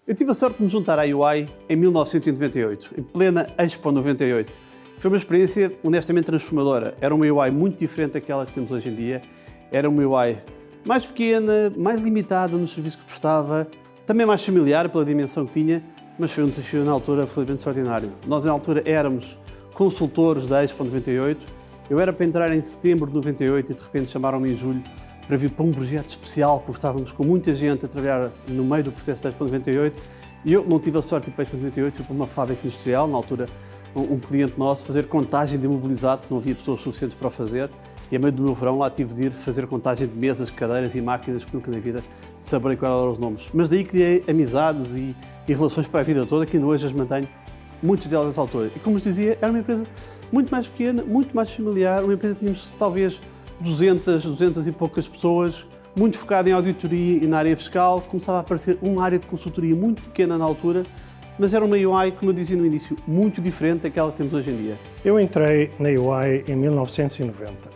Eu tive a sorte de me juntar à UI em 1998, em plena Expo 98. Foi uma experiência honestamente transformadora. Era uma UI muito diferente daquela que temos hoje em dia. Era uma UI mais pequena, mais limitada nos serviços que prestava, também mais familiar pela dimensão que tinha, mas foi um desafio na altura absolutamente extraordinário. Nós na altura éramos consultores da Expo 98. Eu era para entrar em setembro de 98 e de repente chamaram-me em julho para vir para um projeto especial, porque estávamos com muita gente a trabalhar no meio do processo da Expo 98 e eu não tive a sorte de ir para a Expo 98, fui para uma fábrica industrial, na altura um cliente nosso, fazer contagem de imobilizado, não havia pessoas suficientes para o fazer e a meio do meu verão lá tive de ir fazer contagem de mesas, cadeiras e máquinas que nunca na vida saberei quais eram os nomes. Mas daí criei amizades e relações para a vida toda, que ainda hoje as mantenho, muitas delas nessa altura. E como vos dizia, era uma empresa muito mais pequena, muito mais familiar, uma empresa que tínhamos talvez 200 e poucas pessoas, muito focada em auditoria e na área fiscal. Começava a aparecer uma área de consultoria muito pequena na altura, mas era uma UI, como eu dizia no início, muito diferente daquela que temos hoje em dia. Eu entrei na UI em 1990,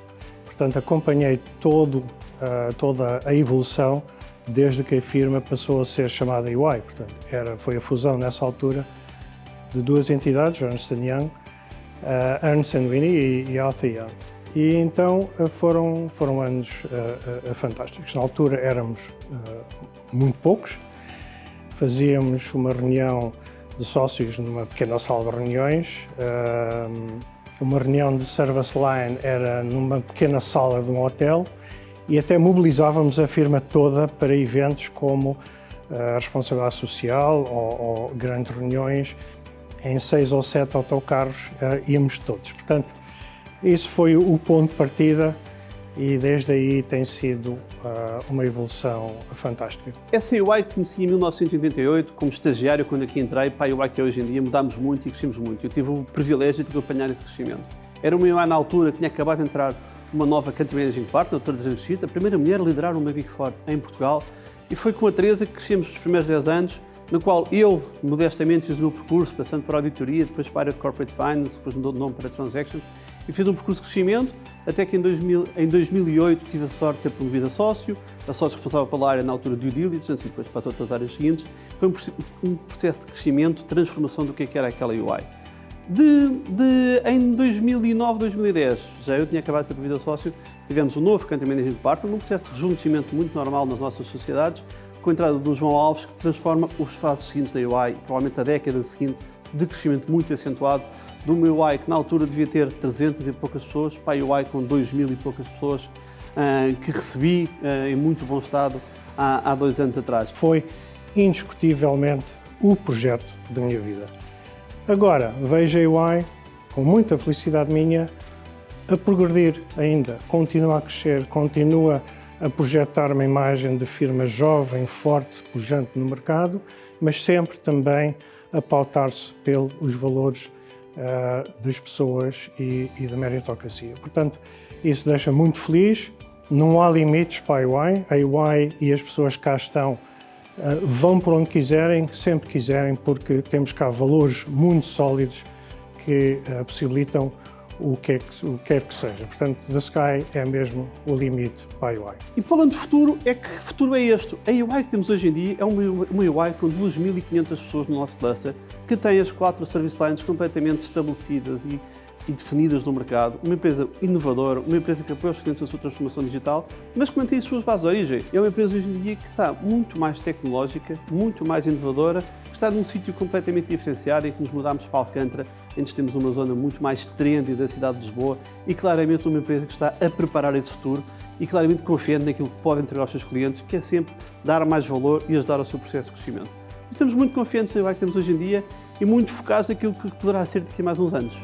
portanto acompanhei toda a evolução desde que a firma passou a ser chamada UI. Portanto, foi a fusão nessa altura de duas entidades, Ernst & Young, Ernst & Whinney e Arthur Young. E então foram anos fantásticos. Na altura éramos muito poucos, fazíamos uma reunião de sócios numa pequena sala de reuniões, uma reunião de service line era numa pequena sala de um hotel e até mobilizávamos a firma toda para eventos como a responsabilidade social ou grandes reuniões. Em 6 ou 7 autocarros íamos todos. Portanto, isso foi o ponto de partida e desde aí tem sido uma evolução fantástica. Essa UI que conheci em 1998, como estagiário, quando aqui entrei, para a UI que é hoje em dia, mudámos muito e crescemos muito. Eu tive o privilégio de acompanhar esse crescimento. Era uma UI na altura que tinha acabado de entrar uma nova Country Managing Partner, a doutora Teresa Chita, a primeira mulher a liderar uma Big Four em Portugal, e foi com a Teresa que crescemos os primeiros 10 anos, no qual eu, modestamente, fiz o meu percurso, passando para a auditoria, depois para a área de Corporate Finance, depois mudou de nome para Transactions, e fiz um percurso de crescimento, até que em 2008 tive a sorte de ser promovido a sócio responsável pela área na altura de Due Diligence e depois para todas as áreas seguintes. Foi um processo de crescimento, transformação do que era aquela UI. Em 2009, 2010, já eu tinha acabado de ser promovido a sócio, tivemos um novo Country Managing Partner, num processo de rejuntecimento muito normal nas nossas sociedades, com a entrada do João Alves, que transforma os fases seguintes da UI, provavelmente a década seguinte, de crescimento muito acentuado, de uma UI que na altura devia ter 300 e poucas pessoas, para a UI com 2.000 e poucas pessoas, que recebi em muito bom estado há 2 anos atrás. Foi indiscutivelmente o projeto da minha vida. Agora vejo a UI, com muita felicidade minha, a progredir ainda, continua a crescer, continua a projetar uma imagem de firma jovem, forte, pujante no mercado, mas sempre também a pautar-se pelos valores das pessoas e da meritocracia. Portanto, isso deixa muito feliz, não há limites para a UI e as pessoas que cá estão vão por onde quiserem, sempre quiserem, porque temos cá valores muito sólidos que possibilitam o que quer que seja. Portanto, the sky é mesmo o limite para a UI. E falando de futuro, que futuro é este? A UI que temos hoje em dia é uma UI com 2.500 pessoas no nosso cluster, que tem as 4 service lines completamente estabelecidas e definidas no mercado, uma empresa inovadora, uma empresa que apoia os clientes na sua transformação digital, mas que mantém as suas bases de origem. É uma empresa hoje em dia que está muito mais tecnológica, muito mais inovadora, que está num sítio completamente diferenciado, em que nos mudámos para Alcântara, em que temos uma zona muito mais trendy da cidade de Lisboa e claramente uma empresa que está a preparar esse futuro e claramente confiante naquilo que pode entregar aos seus clientes, que é sempre dar mais valor e ajudar ao seu processo de crescimento. Estamos muito confiantes na UI que temos hoje em dia e muito focados naquilo que poderá ser daqui a mais uns anos.